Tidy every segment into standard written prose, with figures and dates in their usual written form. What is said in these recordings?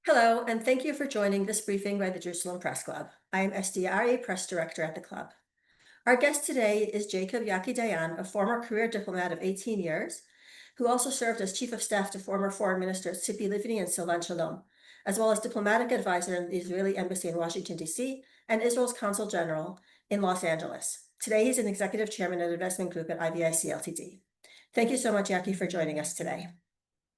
Hello, and thank you for joining this briefing by the Jerusalem Press Club. I am SDRA Press Director at the club. Our guest today is Jacob Yaki Dayan, a former career diplomat of 18 years, who also served as Chief of Staff to former Foreign Ministers Tzipi Livni and Silvan Shalom, as well as diplomatic advisor in the Israeli Embassy in Washington, D.C., and Israel's Consul General in Los Angeles. Today, he's an Executive Chairman at Investment Group at IBIC Ltd. Thank you so much, Yaki, for joining us today.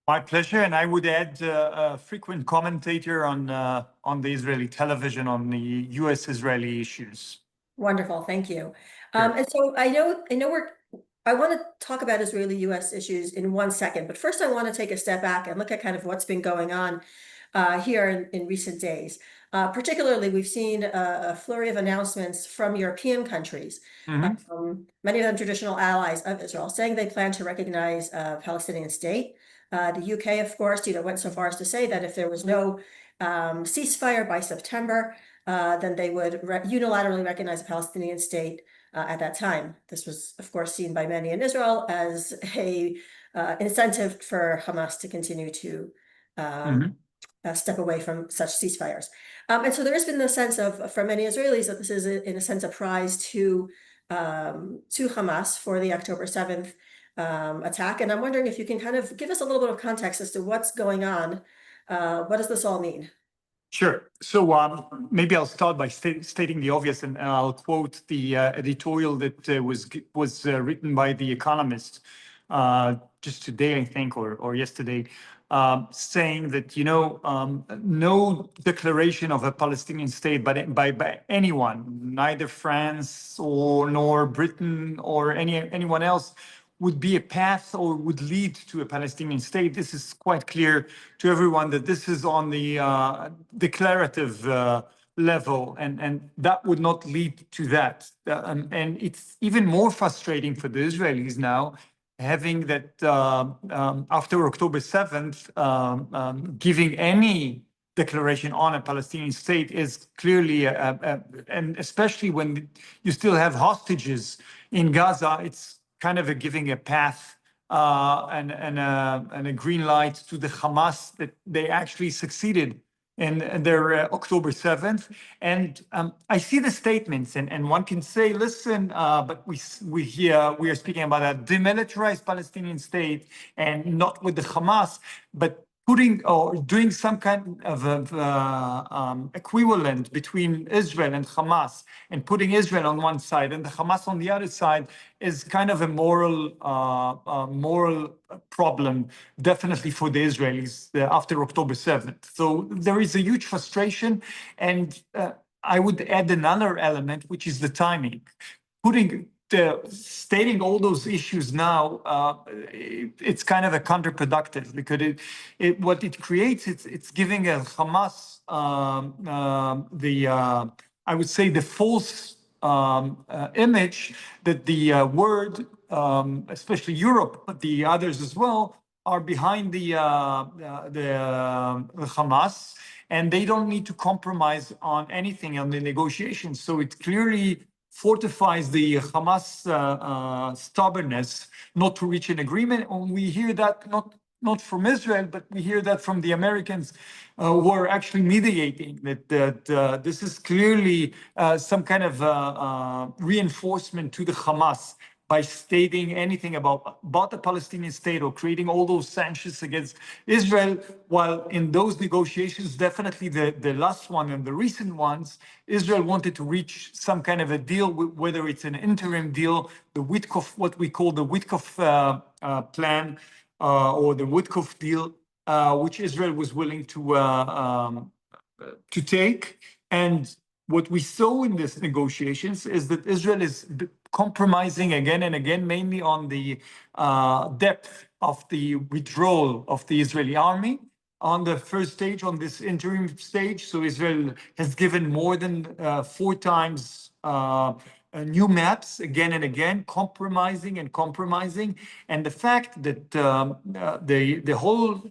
My pleasure, and I would add a frequent commentator on the Israeli television on the U.S.-Israeli issues. Wonderful, thank you. Sure. And so I want to talk about Israeli-U.S. issues in 1 second, but first I want to take a step back and look at kind of what's been going on here in recent days. Particularly, we've seen a flurry of announcements from European countries, many of them traditional allies of Israel, saying they plan to recognize a Palestinian state. The UK, of course, went so far as to say that if there was no ceasefire by September, then they would unilaterally recognize a Palestinian state at that time. This was, of course, seen by many in Israel as a incentive for Hamas to continue to step away from such ceasefires. And so there has been the sense of, for many Israelis, that this is, in a sense, a prize to Hamas for the October 7th attack. And I'm wondering if you can kind of give us a little bit of context as to what's going on. What does this all mean? Sure. So maybe I'll start by stating the obvious, and I'll quote the editorial that was written by The Economist just today, I think, or yesterday, saying that no declaration of a Palestinian state by anyone, neither France nor Britain or anyone else, would be a path or would lead to a Palestinian state. This is quite clear to everyone that this is on the declarative level, and that would not lead to that. And it's even more frustrating for the Israelis now, having that after October 7th, giving any declaration on a Palestinian state is clearly, and especially when you still have hostages in Gaza, it's kind of giving a path and a green light to the Hamas that they actually succeeded in their October 7th. And I see the statements, and one can say, listen, but we are speaking about a demilitarized Palestinian state and not with the Hamas, but putting or doing some kind of equivalent between Israel and Hamas, and putting Israel on one side and the Hamas on the other side is kind of a moral problem, definitely for the Israelis after October 7th. So there is a huge frustration, and I would add another element, which is the timing. Stating all those issues now, it's kind of a counterproductive, because what it creates, it's giving a Hamas I would say the false image that the world, especially Europe, but the others as well, are behind the Hamas, and they don't need to compromise on anything on the negotiations. So it clearly fortifies the Hamas stubbornness not to reach an agreement. And we hear that not from Israel, but we hear that from the Americans who are actually mediating, that this is clearly some kind of reinforcement to the Hamas by stating anything about the Palestinian state or creating all those sanctions against Israel, while in those negotiations, definitely the last one and the recent ones, Israel wanted to reach some kind of a deal, whether it's an interim deal, the Witkoff, what we call the Witkoff plan, or the Witkoff deal, which Israel was willing to take. And what we saw in these negotiations is that Israel is compromising again and again, mainly on the depth of the withdrawal of the Israeli army on the first stage, on this interim stage. So Israel has given more than 4 times new maps again and again, compromising. And the fact that the whole,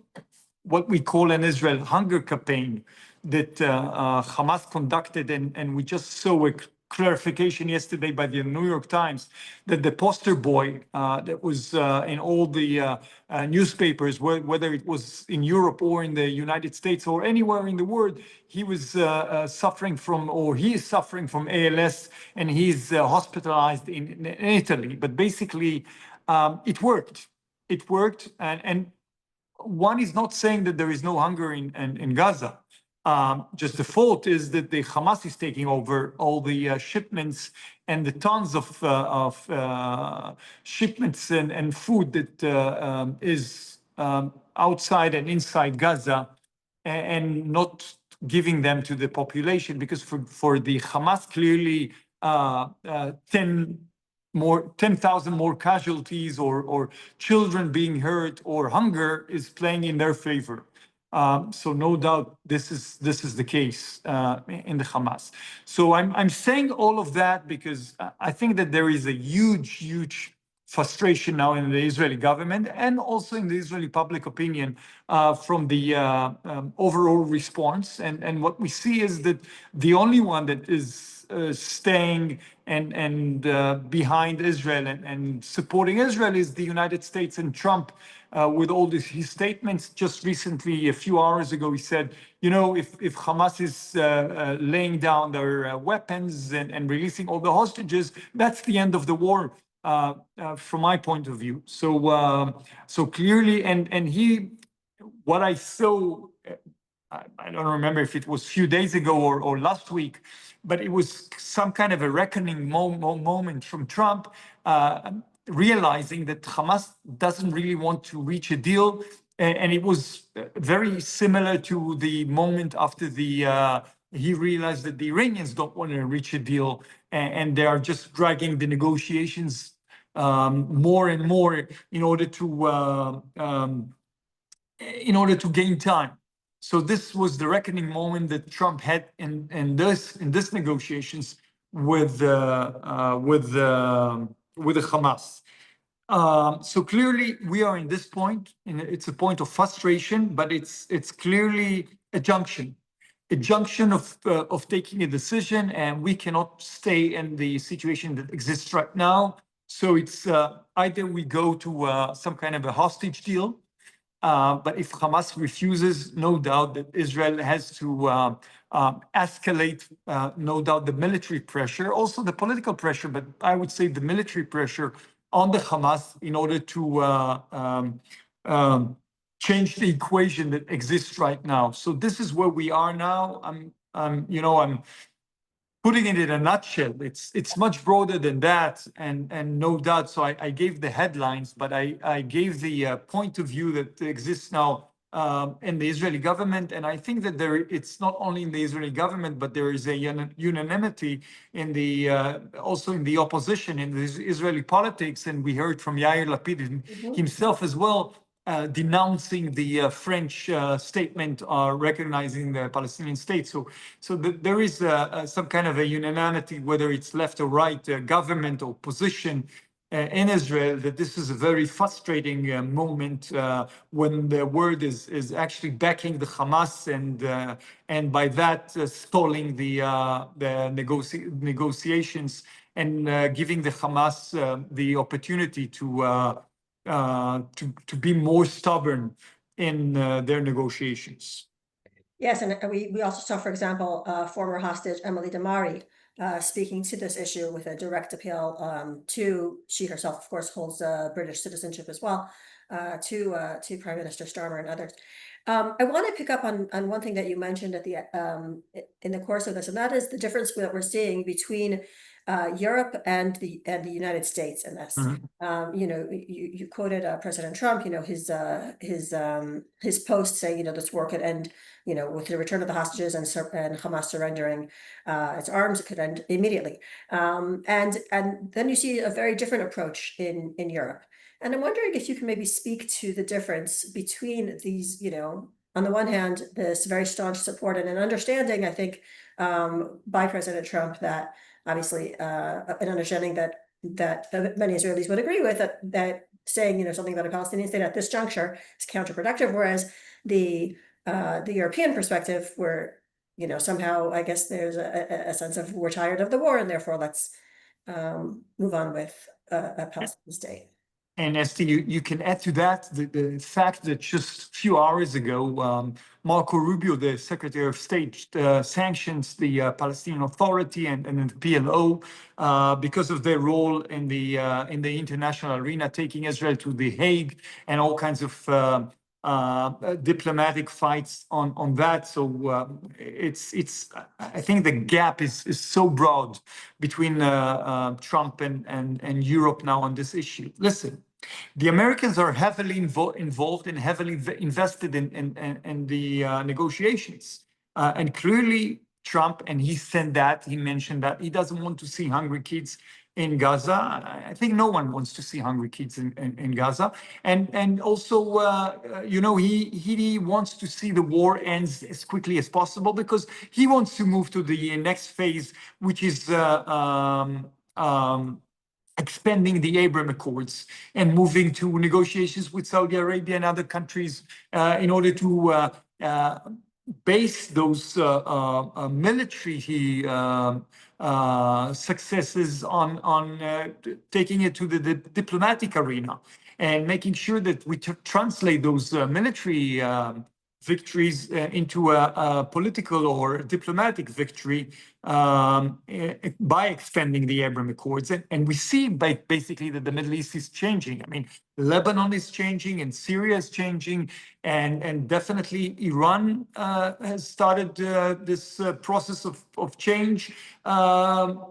what we call in Israel, hunger campaign that Hamas conducted, and we just saw clarification yesterday by the New York Times that the poster boy that was in all the newspapers, whether it was in Europe or in the United States or anywhere in the world, he was suffering from, or he is suffering from ALS, and he's hospitalized in Italy. But basically, it worked. It worked, and one is not saying that there is no hunger in Gaza. Just the fault is that the Hamas is taking over all the shipments and the tons of shipments and food that is outside and inside Gaza, and not giving them to the population, because for the Hamas, clearly 10,000 more casualties or children being hurt or hunger is playing in their favor. So no doubt this is the case in the Hamas. So I'm saying all of that because I think that there is a huge frustration now in the Israeli government and also in the Israeli public opinion from the overall response. And what we see is that the only one that is staying and behind Israel and supporting Israel is the United States and Trump. With all his statements just recently, a few hours ago, he said, you know, if Hamas is laying down their weapons and releasing all the hostages, that's the end of the war, from my point of view. So clearly, and he, what I saw, I don't remember if it was a few days ago or last week, but it was some kind of a reckoning moment from Trump, realizing that Hamas doesn't really want to reach a deal. And it was very similar to the moment after he realized that the Iranians don't want to reach a deal, and they are just dragging the negotiations more and more in order to gain time. So this was the reckoning moment that Trump had in this negotiations with the Hamas. So clearly we are in this point, and it's a point of frustration, but it's clearly a junction of taking a decision, and we cannot stay in the situation that exists right now. So it's either we go to some kind of a hostage deal. But if Hamas refuses, no doubt that Israel has to escalate, no doubt, the military pressure, also the political pressure, but I would say the military pressure on the Hamas in order to change the equation that exists right now. So this is where we are now. I'm putting it in a nutshell. It's much broader than that, and no doubt. So I gave the headlines, but I gave the point of view that exists now in the Israeli government, and I think that it's not only in the Israeli government, but there is a unanimity in the also in the opposition in the Israeli politics, and we heard from Yair Lapid himself as well. Denouncing the French statement recognizing the Palestinian state. So there is some kind of a unanimity, whether it's left or right, government or position in Israel, that this is a very frustrating moment when the world is actually backing the Hamas and by that stalling the negotiations and giving the Hamas the opportunity to be more stubborn in their negotiations. Yes, and we also saw, for example, former hostage Emily Damari speaking to this issue with a direct appeal to, she herself, of course, holds British citizenship as well, to Prime Minister Starmer and others. I want to pick up on one thing that you mentioned at the in the course of this, and that is the difference that we're seeing between Europe and the United States in this. You know, you quoted President Trump. You know, his post saying, you know, this war could end, you know, with the return of the hostages and Hamas surrendering its arms, it could end immediately. And then you see a very different approach in Europe. And I'm wondering if you can maybe speak to the difference between these, you know, on the one hand, this very staunch support and an understanding, I think, by President Trump that obviously an understanding that many Israelis would agree with, that saying, you know, something about a Palestinian state at this juncture is counterproductive, whereas the European perspective, where somehow I guess there's a sense of we're tired of the war and therefore let's move on with a Palestinian state. And Esther, you can add to that the fact that just a few hours ago, Marco Rubio, the Secretary of State, sanctions the Palestinian Authority and the PLO because of their role in the international arena, taking Israel to The Hague and all kinds of diplomatic fights on that. So I think the gap is so broad between Trump and Europe now on this issue. Listen. The Americans are heavily involved and heavily invested in the negotiations. And clearly Trump, and he mentioned that he doesn't want to see hungry kids in Gaza. I think no one wants to see hungry kids in Gaza. And also, he wants to see the war ends as quickly as possible because he wants to move to the next phase, which is expanding the Abraham Accords and moving to negotiations with Saudi Arabia and other countries in order to base those military successes on taking it to the diplomatic arena and making sure that we translate those military victories into a political or diplomatic victory by extending the Abraham Accords. And we see basically that the Middle East is changing. I mean, Lebanon is changing and Syria is changing. And definitely Iran has started this process of change,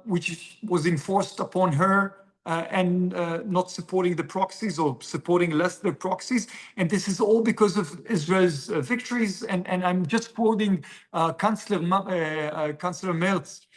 which was enforced upon her. And not supporting the proxies or supporting less the proxies. And this is all because of Israel's victories. And I'm just quoting Chancellor Merz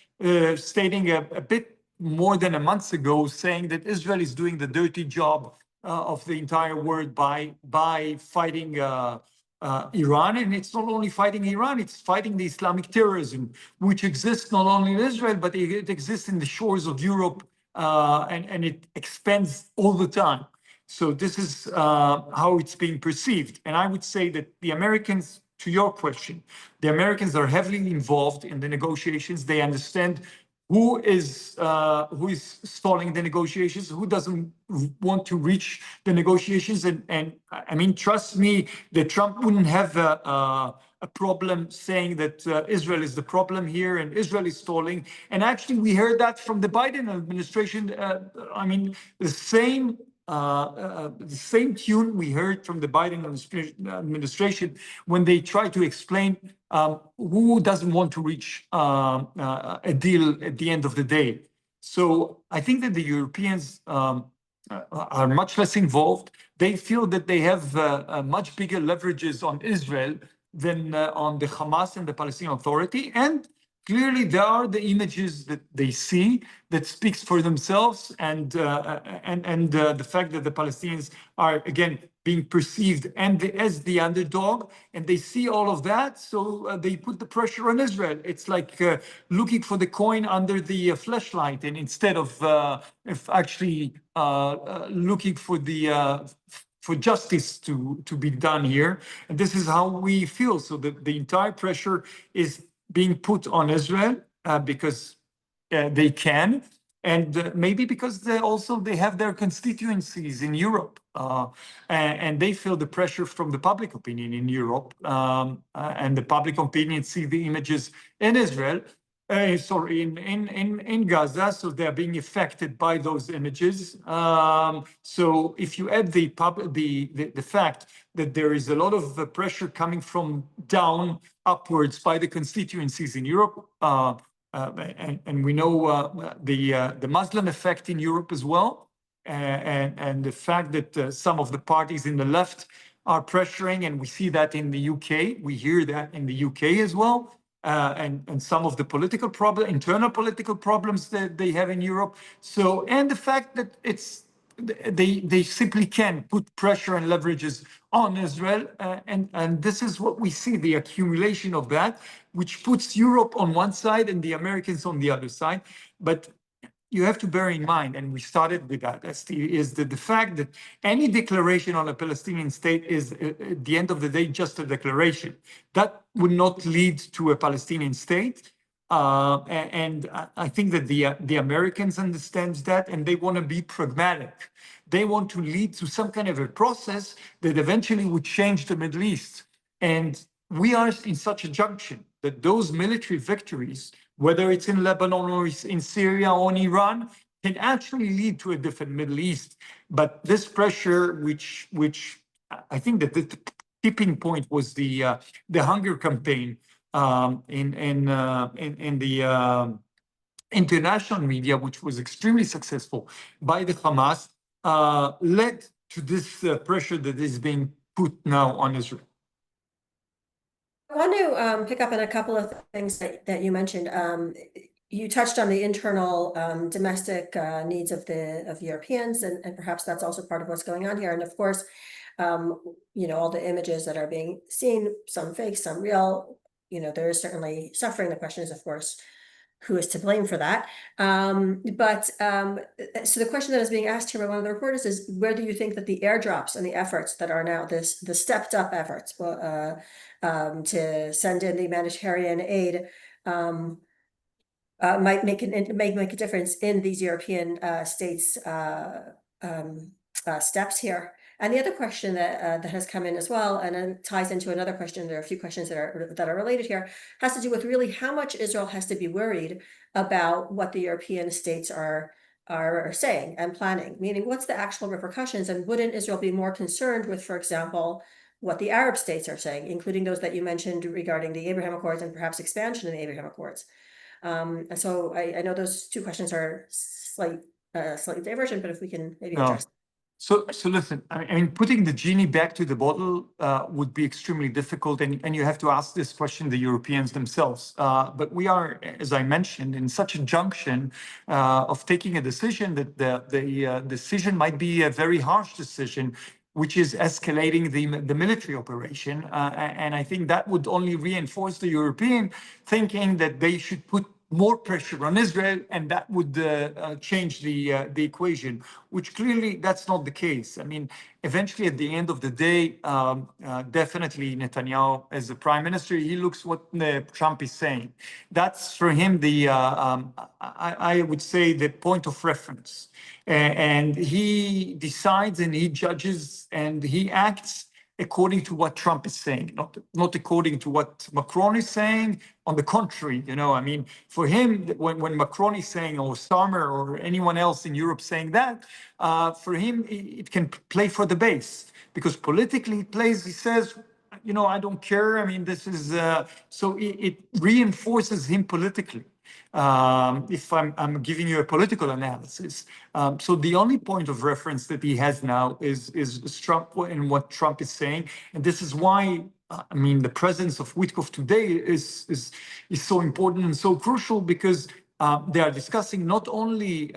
stating a bit more than a month ago, saying that Israel is doing the dirty job of the entire world by fighting Iran. And it's not only fighting Iran, it's fighting the Islamic terrorism, which exists not only in Israel, but it exists in the shores of Europe. And it expands all the time. So this is how it's being perceived. And I would say that the Americans, to your question, the Americans are heavily involved in the negotiations. They understand who is stalling the negotiations, who doesn't want to reach the negotiations. And I mean, trust me, that Trump wouldn't have a problem saying that Israel is the problem here and Israel is stalling. And actually, we heard that from the Biden administration. I mean, the same tune we heard from the Biden administration when they tried to explain who doesn't want to reach a deal at the end of the day. So I think that the Europeans are much less involved. They feel that they have much bigger leverages on Israel than on the Hamas and the Palestinian Authority. And clearly there are the images that they see that speaks for themselves, and the fact that the Palestinians are again being perceived as the underdog, and they see all of that, so they put the pressure on Israel. It's like looking for the coin under the fleshlight, and instead of actually looking for the for justice to be done here. And this is how we feel. So the entire pressure is being put on Israel because they can, and maybe because they have their constituencies in Europe, and they feel the pressure from the public opinion in Europe, and the public opinion see the images in Israel, in Gaza, so they're being affected by those images. So if you add the fact that there is a lot of pressure coming from down upwards by the constituencies in Europe, and we know the Muslim effect in Europe as well, and the fact that some of the parties in the left are pressuring, and we see that in the UK, we hear that in the UK as well. And some of the internal political problems that they have in Europe. So, and the fact that they simply can put pressure and leverages on Israel, and this is what we see, the accumulation of that, which puts Europe on one side and the Americans on the other side. But you have to bear in mind, and we started with that, is the fact that any declaration on a Palestinian state is, at the end of the day, just a declaration. That would not lead to a Palestinian state. And I think that the Americans understand that, and they want to be pragmatic. They want to lead to some kind of a process that eventually would change the Middle East. And we are in such a junction that those military victories, whether it's in Lebanon or in Syria or in Iran, can actually lead to a different Middle East. But this pressure, which I think that the tipping point was the hunger campaign in the international media, which was extremely successful by the Hamas, led to this pressure that is being put now on Israel. I want to pick up on a couple of things that you mentioned. You touched on the internal domestic needs of Europeans, and perhaps that's also part of what's going on here. And of course, all the images that are being seen, some fake, some real, there is certainly suffering. The question is, of course, who is to blame for that? So the question that is being asked here by one of the reporters is, where do you think that the airdrops and the efforts that are now the stepped up efforts to send in the humanitarian aid might make a difference in these European states' steps here? And the other question that has come in as well, and then ties into another question, there are a few questions that are related here, has to do with really how much Israel has to be worried about what the European states are saying and planning, meaning what's the actual repercussions, and wouldn't Israel be more concerned with, for example, what the Arab states are saying, including those that you mentioned regarding the Abraham Accords and perhaps expansion in the Abraham Accords? And so I know those two questions are slightly divergent, but if we can maybe address. So listen, I mean, putting the genie back to the bottle would be extremely difficult, and you have to ask this question the Europeans themselves. But we are, as I mentioned, in such a junction of taking a decision that the decision might be a very harsh decision, which is escalating the military operation. And I think that would only reinforce the European thinking that they should put more pressure on Israel, and that would change the equation, which clearly that's not the case. I mean, eventually at the end of the day, definitely Netanyahu as the prime minister, he looks what Trump is saying. That's for him I would say the point of reference. And he decides and he judges and he acts according to what Trump is saying, not according to what Macron is saying. On the contrary, I mean, for him, when Macron is saying, or Starmer or anyone else in Europe saying that, for him, it can play for the base, because politically he says, I don't care. I mean, this is, so it reinforces him politically. If I'm giving you a political analysis. So the only point of reference that he has now is Trump and what Trump is saying. And this is why, I mean, the presence of Witkoff today is so important and so crucial, because they are discussing not only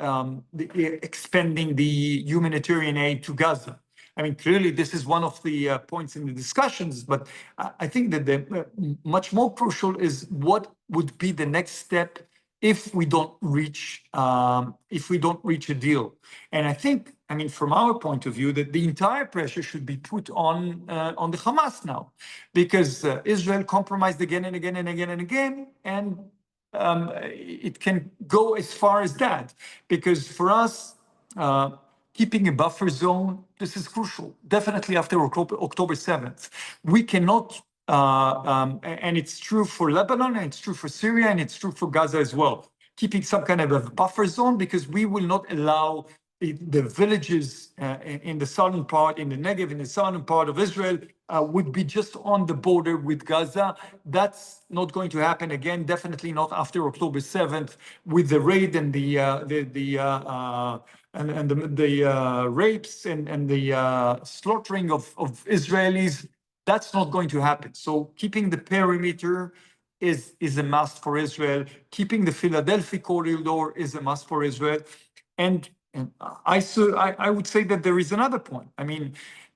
expanding the humanitarian aid to Gaza. I mean, clearly, this is one of the points in the discussions, but I think that the much more crucial is what would be the next step if we don't reach a deal. And I think, I mean, from our point of view, that the entire pressure should be put on the Hamas now, because Israel compromised again and again and again and again, and it can go as far as that, because for us, keeping a buffer zone, this is crucial. Definitely after October 7th, we cannot, and it's true for Lebanon, and it's true for Syria, and it's true for Gaza as well, keeping some kind of a buffer zone, because we will not allow the villages in the southern part, in the Negev, in the southern part of Israel, would be just on the border with Gaza. That's not going to happen again, definitely not after October 7th, with the raid and the rapes and the slaughtering of Israelis. That's not going to happen. So keeping the perimeter is a must for Israel. Keeping the Philadelphia corridor is a must for Israel. And I would say that there is another point. I mean,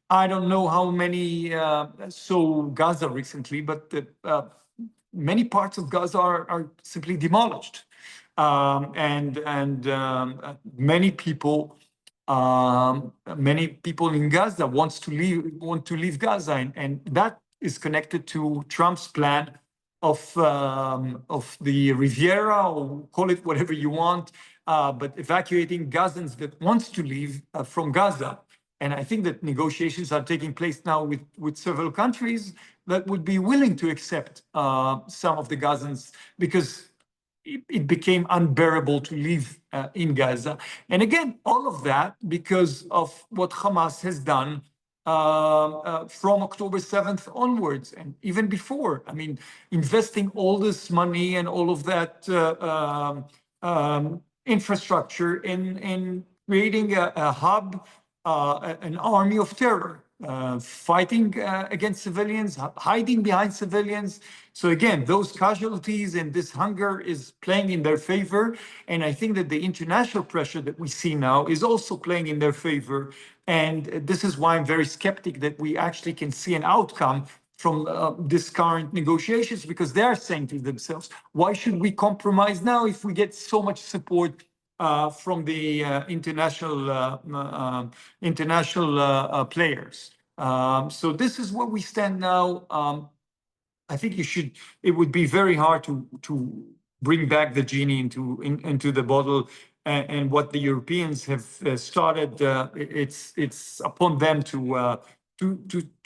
I don't know how many saw Gaza recently, but many parts of Gaza are simply demolished. Many people, in Gaza want to leave Gaza, and that is connected to Trump's plan of the Riviera, or call it whatever you want, but evacuating Gazans that wants to leave from Gaza. And I think that negotiations are taking place now with several countries that would be willing to accept some of the Gazans, because it became unbearable to live in Gaza. And again, all of that because of what Hamas has done from October 7th onwards, and even before. I mean, investing all this money and all of that infrastructure in creating a hub, an army of terror, fighting against civilians, hiding behind civilians. So again, those casualties and this hunger is playing in their favor. And I think that the international pressure that we see now is also playing in their favor. And this is why I'm very skeptic that we actually can see an outcome from this current negotiations, because they are saying to themselves, why should we compromise now if we get so much support from the international players? So this is where we stand now. I think it would be very hard to bring back the genie into the bottle. And what the Europeans have started, it's upon them to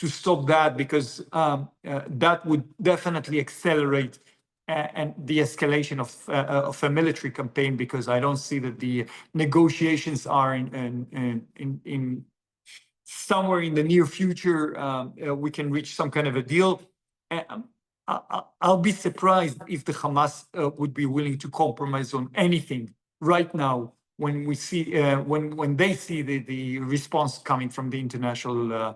stop that, because that would definitely accelerate and the escalation of a military campaign, because I don't see that the negotiations are in somewhere in the near future we can reach some kind of a deal. I'll be surprised if the Hamas would be willing to compromise on anything right now, when we see when they see the response coming from the international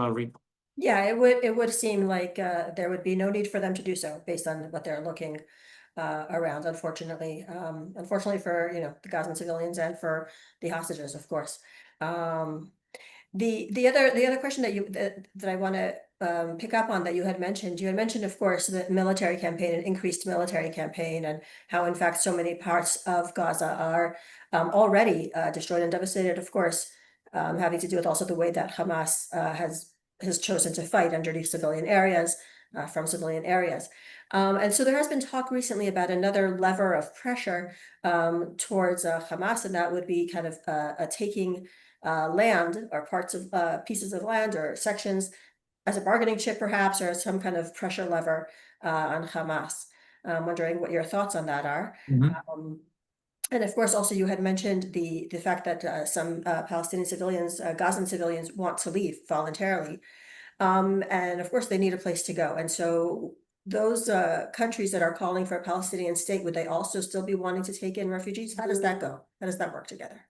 arena. Yeah, it would seem like there would be no need for them to do so based on what they're looking around, unfortunately. Unfortunately for, the Gazan civilians and for the hostages, of course. The other question that I want to pick up on that you had mentioned, of course, the military campaign, an increased military campaign, and how in fact so many parts of Gaza are already destroyed and devastated, of course, having to do with also the way that Hamas has chosen to fight underneath civilian areas, from civilian areas. And so there has been talk recently about another lever of pressure towards Hamas, and that would be kind of taking land or parts of pieces of land or sections as a bargaining chip, perhaps, or some kind of pressure lever on Hamas. I'm wondering what your thoughts on that are. And of course, also you had mentioned the fact that some Palestinian civilians, Gazan civilians, want to leave voluntarily. And of course, they need a place to go. And so those countries that are calling for a Palestinian state, would they also still be wanting to take in refugees? How does that go? How does that work together?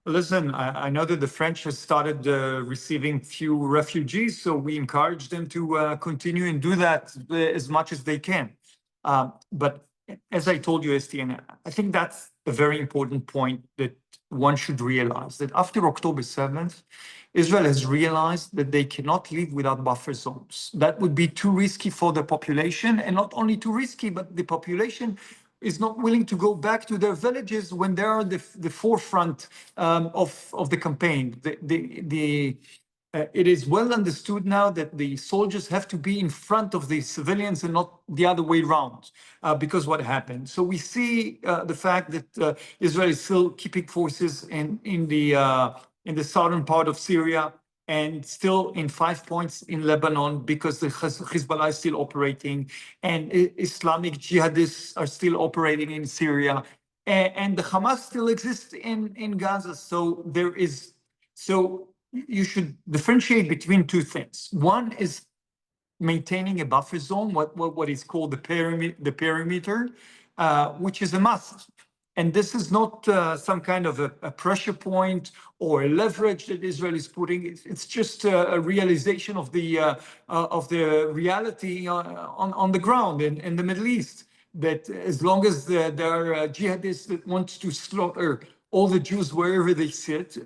Listen, I know that the French has started receiving few refugees, so we encourage them to continue and do that as much as they can. But as I told you, Estienne, I think that's a very important point that one should realize, that after October 7th, Israel has realized that they cannot live without buffer zones. That would be too risky for the population, and not only too risky, but the population is not willing to go back to their villages when they are the forefront of the campaign. It is well understood now that the soldiers have to be in front of the civilians and not the other way around, because what happened. So we see the fact that Israel is still keeping forces in the southern part of Syria, and still in 5 points in Lebanon, because the Hezbollah is still operating, and Islamic jihadists are still operating in Syria, and the Hamas still exists in Gaza. So you should differentiate between two things. One is maintaining a buffer zone, what is called the perimeter, which is a must. And this is not some kind of a pressure point or a leverage that Israel is putting. It's just a realization of the reality on the ground in the Middle East, that as long as there are jihadists that want to slaughter all the Jews wherever they sit,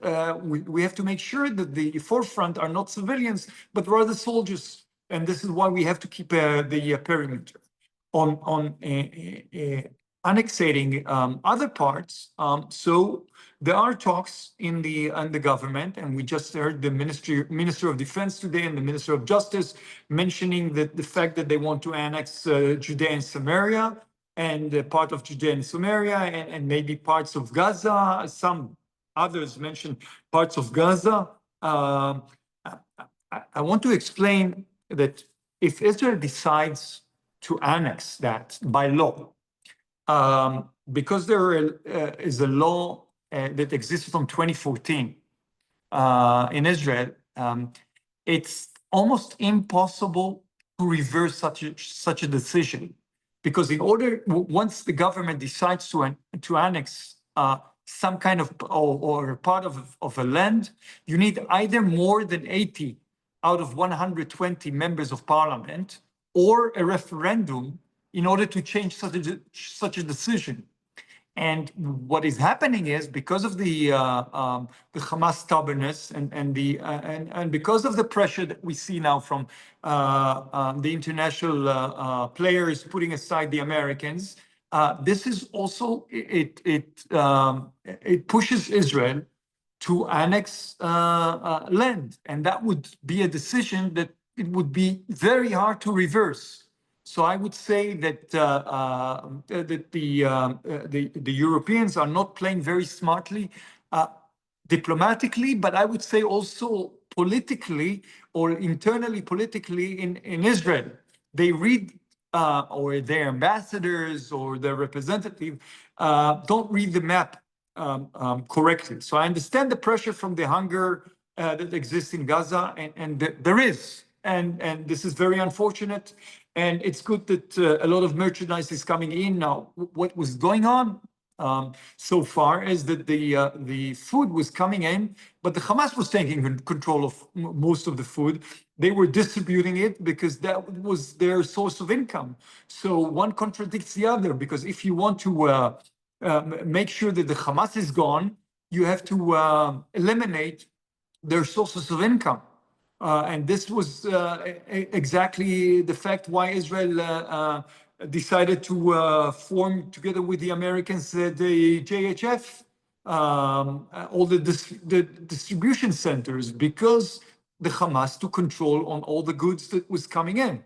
we have to make sure that the forefront are not civilians, but rather soldiers. And this is why we have to keep the perimeter. annexating other parts. So there are talks in the government, and we just heard the Minister of Defense today and the Minister of Justice mentioning that the fact that they want to annex Judea and Samaria, and part of Judea and Samaria, and maybe parts of Gaza. Some others mentioned parts of Gaza. I want to explain that if Israel decides to annex that by law, because there is a law that exists from 2014 in Israel, it's almost impossible to reverse such a decision, because in order, once the government decides to annex some kind of or part of a land, you need either more than 80 out of 120 members of parliament or a referendum in order to change such a decision. And what is happening is, because of the Hamas stubbornness and because of the pressure that we see now from the international players putting aside the Americans, this is also it pushes Israel to annex land, and that would be a decision that it would be very hard to reverse. So I would say that the Europeans are not playing very smartly diplomatically, but I would say also politically or internally politically in Israel. They read or their ambassadors or their representative don't read the map correctly. So I understand the pressure from the hunger that exists in Gaza, and there is, and this is very unfortunate. And it's good that a lot of merchandise is coming in now. What was going on so far is that the food was coming in, but the Hamas was taking control of most of the food. They were distributing it because that was their source of income. So one contradicts the other, because if you want to make sure that the Hamas is gone, you have to eliminate their sources of income. And this was exactly the fact why Israel decided to form, together with the Americans, the JHF, all the distribution centers, because the Hamas took control on all the goods that was coming in.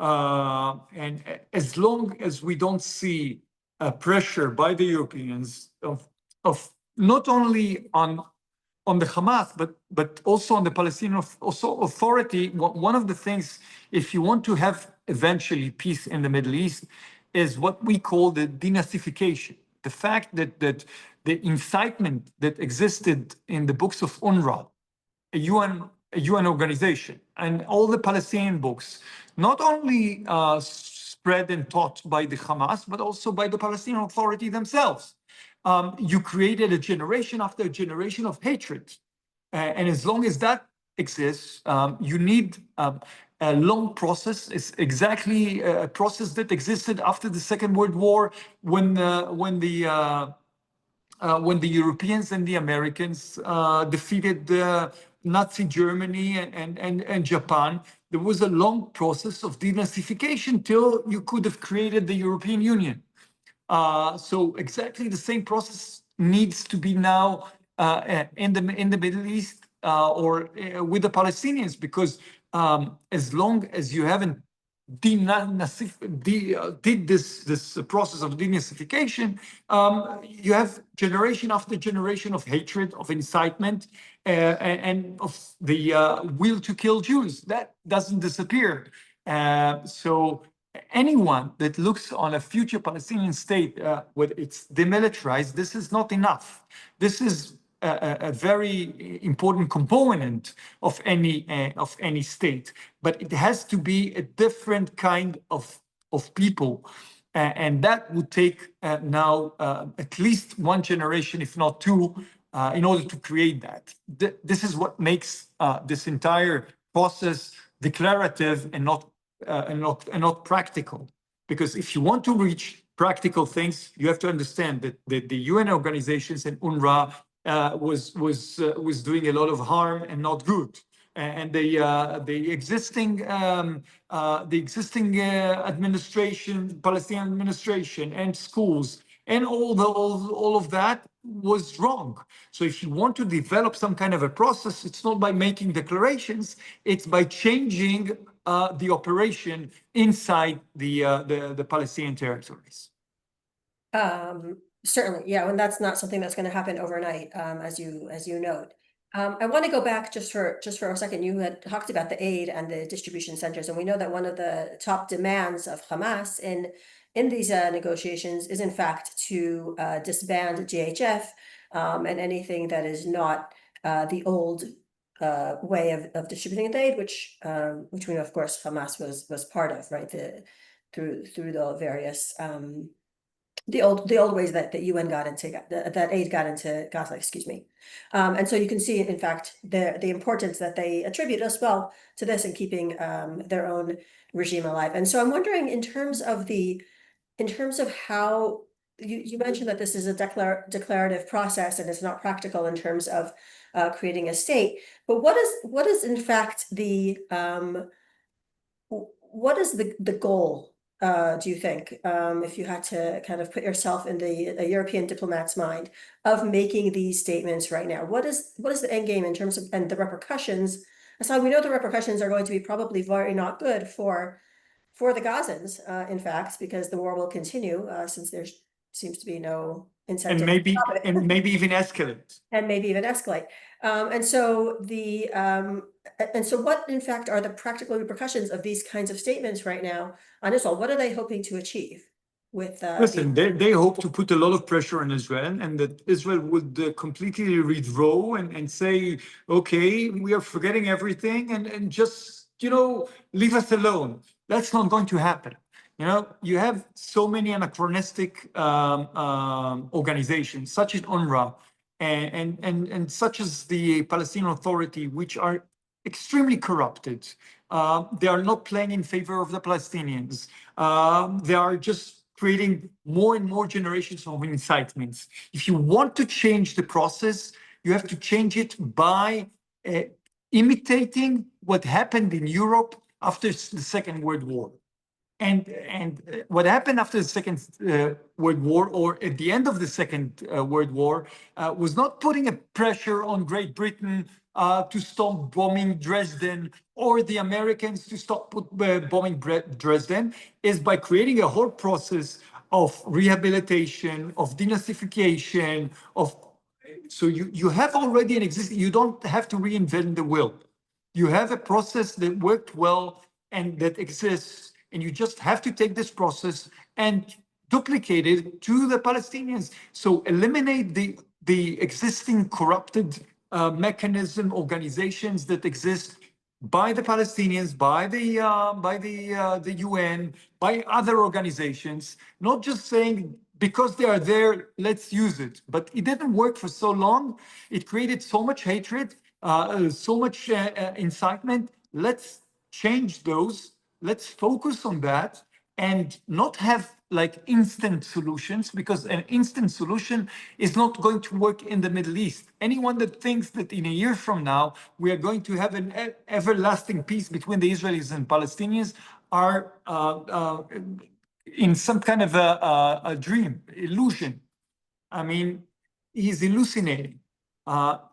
And as long as we don't see pressure by the Europeans of not only on the Hamas, but also on the Palestinian Authority, one of the things, if you want to have eventually peace in the Middle East, is what we call the denazification. The fact that the incitement that existed in the books of UNRWA, a UN organization, and all the Palestinian books, not only spread and taught by the Hamas, but also by the Palestinian Authority themselves. You created a generation after generation of hatred. And as long as that exists, you need a long process. It's exactly a process that existed after the Second World War, when the Europeans and the Americans defeated Nazi Germany and Japan. There was a long process of denazification till you could have created the European Union. So exactly the same process needs to be now in the Middle East or with the Palestinians, because as long as you haven't did this process of denazification, you have generation after generation of hatred, of incitement, and of the will to kill Jews. That doesn't disappear. So anyone that looks on a future Palestinian state where it's demilitarized, this is not enough. This is a very important component of any state, but it has to be a different kind of people, and that would take now at least one generation, if not two, in order to create that. This is what makes this entire process declarative and not practical. Because if you want to reach practical things, you have to understand that the UN organizations and UNRWA was doing a lot of harm and not good. and the existing administration, Palestinian administration, and schools, and all of that was wrong. So if you want to develop some kind of a process, it's not by making declarations, it's by changing the operation inside the Palestinian territories. Certainly, yeah, and that's not something that's going to happen overnight, as you note. I want to go back just for a second. You had talked about the aid and the distribution centers, and we know that one of the top demands of Hamas in these negotiations is in fact to disband GHF and anything that is not the old way of distributing the aid, which we know, of course, Hamas was part of, right? Through the various the old ways that the UN got into that aid got into Gaza, excuse me. And so you can see, in fact, the importance that they attribute as well to this in keeping their own regime alive. And so I'm wondering, in terms of how you mentioned that this is a declarative process and it's not practical in terms of creating a state. But what is in fact what is the goal, do you think, if you had to kind of put yourself in a European diplomat's mind of making these statements right now? What is the end game in terms of, and the repercussions? So we know the repercussions are going to be probably very not good for the Gazans, in fact, because the war will continue, since there seems to be no incentive And maybe even escalate. and maybe even escalate. And so what, in fact, are the practical repercussions of these kinds of statements right now on Israel? What are they hoping to achieve with Listen, they hope to put a lot of pressure on Israel, and that Israel would completely withdraw and say, okay, we are forgetting everything and just, leave us alone. That's not going to happen. You have so many anachronistic organizations, such as UNRWA and such as the Palestinian Authority, which are extremely corrupted. They are not playing in favor of the Palestinians. They are just creating more and more generations of incitements. If you want to change the process, you have to change it by imitating what happened in Europe after the Second World War. And what happened after the Second World War, or at the end of the Second World War, was not putting a pressure on Great Britain to stop bombing Dresden, or the Americans to stop bombing Dresden, is by creating a whole process of rehabilitation, of denazification, so you have already an existing, you don't have to reinvent the wheel. You have a process that worked well and that exists, and you just have to take this process and duplicate it to the Palestinians. So eliminate the existing corrupted mechanism, organizations that exist by the Palestinians, by the UN, by other organizations, not just saying, because they are there, let's use it. But it didn't work for so long. It created so much hatred, so much incitement. Let's change those. Let's focus on that and not have like instant solutions, because an instant solution is not going to work in the Middle East. Anyone that thinks that in a year from now we are going to have an everlasting peace between the Israelis and Palestinians are in some kind of a dream, illusion. I mean, he's hallucinating.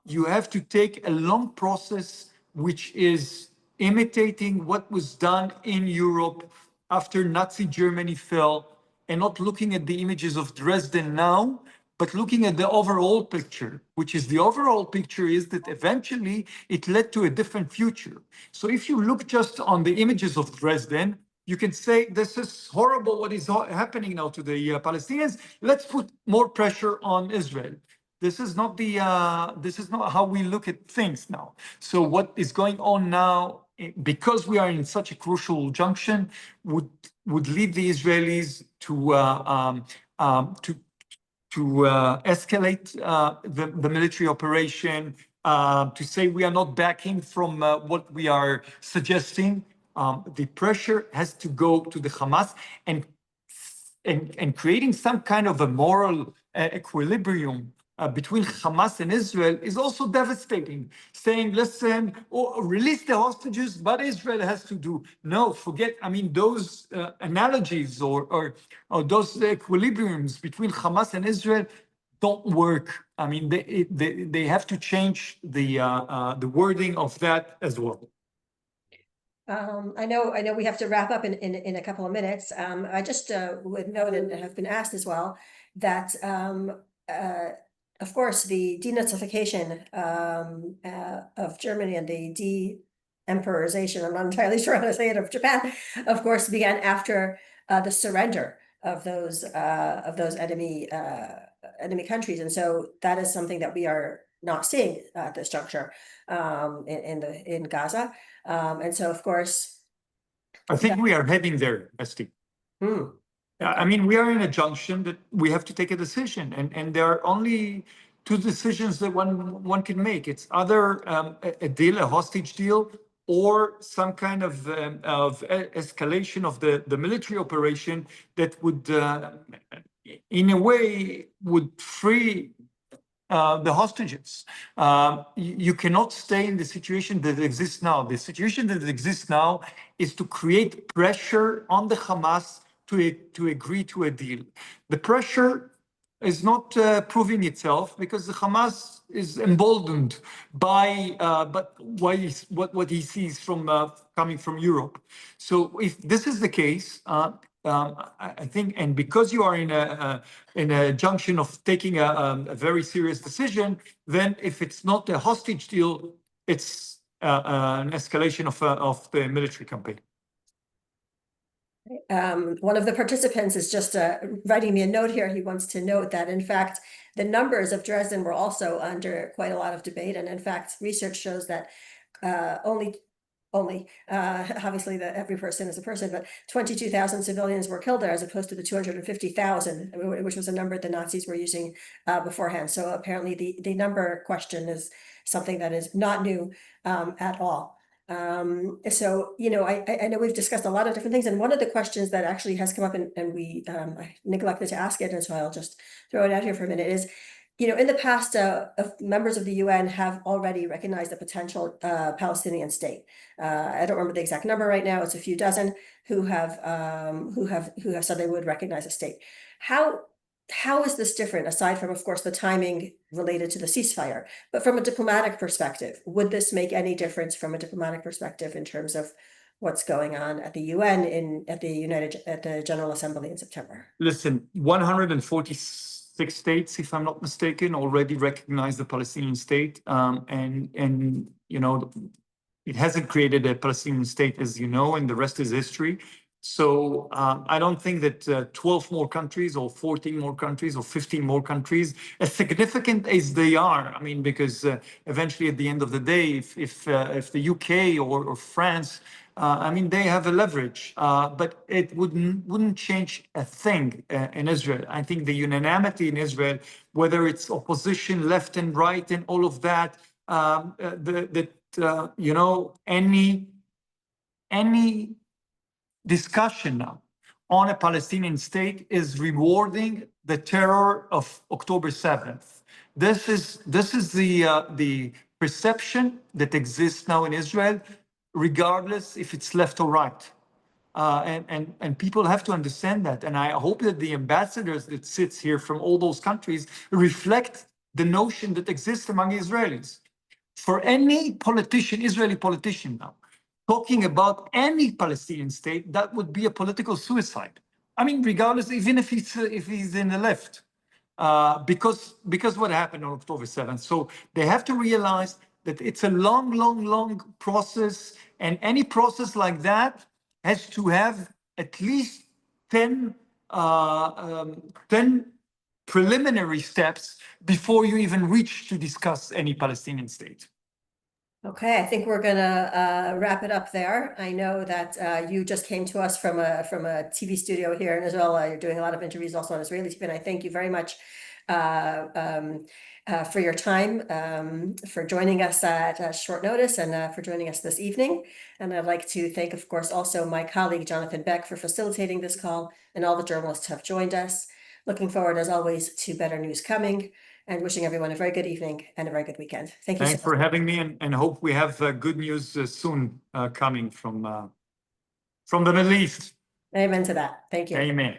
You have to take a long process, which is imitating what was done in Europe after Nazi Germany fell, and not looking at the images of Dresden now, but looking at the overall picture, which is the overall picture is that eventually it led to a different future. So if you look just on the images of Dresden, you can say, this is horrible what is happening now to the Palestinians. Let's put more pressure on Israel. This is not how we look at things now. So what is going on now, because we are in such a crucial junction, would lead the Israelis to escalate the military operation, to say we are not backing from what we are suggesting. The pressure has to go to the Hamas, and creating some kind of a moral equilibrium between Hamas and Israel is also devastating, saying, listen, release the hostages, but Israel has to do. No, forget, I mean, those analogies or those equilibriums between Hamas and Israel don't work. I mean, they have to change the wording of that as well. I know we have to wrap up in a couple of minutes. I just would note and have been asked as well that of course the denazification of Germany and the de-emperorization, I'm not entirely sure how to say it, of Japan, of course, began after the surrender of those enemy countries, and so that is something that we are not seeing at this juncture in Gaza. And so, of course, I think we are heading there, Esti. I mean, we are in a junction that we have to take a decision, and there are only two decisions that one can make. It's either a deal, a hostage deal, or some kind of escalation of the military operation that would, in a way, would free the hostages. You cannot stay in the situation that exists now. The situation that exists now is to create pressure on the Hamas to agree to a deal. The pressure is not proving itself because the Hamas is emboldened by what he sees from coming from Europe. So if this is the case, I think, and because you are in a junction of taking a very serious decision, then if it's not a hostage deal, it's an escalation of the military campaign. One of the participants is just writing me a note here. He wants to note that, in fact, the numbers of Dresden were also under quite a lot of debate. And in fact, research shows that only obviously that every person is a person, but 22,000 civilians were killed there as opposed to the 250,000, which was a number the Nazis were using beforehand. So apparently the number question is something that is not new at all. So, you know, I know we've discussed a lot of different things, and one of the questions that actually has come up and we I neglected to ask it, and so I'll just throw it out here for a minute, is, you know, in the past, members of the UN have already recognized a potential Palestinian state. I don't remember the exact number right now. It's a few dozen who have said they would recognize a state. How is this different, aside from, of course, the timing related to the ceasefire? But from a diplomatic perspective, would this make any difference from a diplomatic perspective in terms of what's going on at the UN at the General Assembly in September? Listen, 146 states, if I'm not mistaken, already recognize the Palestinian state, and you know, it hasn't created a Palestinian state, as you know, and the rest is history. So I don't think that 12 more countries or 14 more countries or 15 more countries, as significant as they are, I mean, because eventually at the end of the day, if the UK or France, I mean, they have a leverage, but it wouldn't change a thing in Israel. I think the unanimity in Israel, whether it's opposition, left and right, and all of that, you know, any discussion now on a Palestinian state is rewarding the terror of October 7th. This is the perception that exists now in Israel, regardless if it's left or right. And people have to understand that. And I hope that the ambassadors that sits here from all those countries reflect the notion that exists among Israelis. For any politician, Israeli politician now, talking about any Palestinian state, that would be a political suicide. I mean, regardless, even if he's in the left, because what happened on October 7th. So they have to realize that it's a long process, and any process like that has to have at least 10 preliminary steps before you even reach to discuss any Palestinian state. Okay, I think we're gonna wrap it up there. I know that you just came to us from a TV studio here in Israel. You're doing a lot of interviews also on Israeli TV, and I thank you very much for your time, for joining us at short notice, and for joining us this evening. And I'd like to thank, of course, also my colleague Jonathan Beck for facilitating this call, and all the journalists who have joined us. Looking forward, as always, to better news coming. and wishing everyone a very good evening and a very good weekend. Thank you so Thanks much. for having me, and hope we have good news soon coming from the Middle East. Amen to that. Thank you. Amen.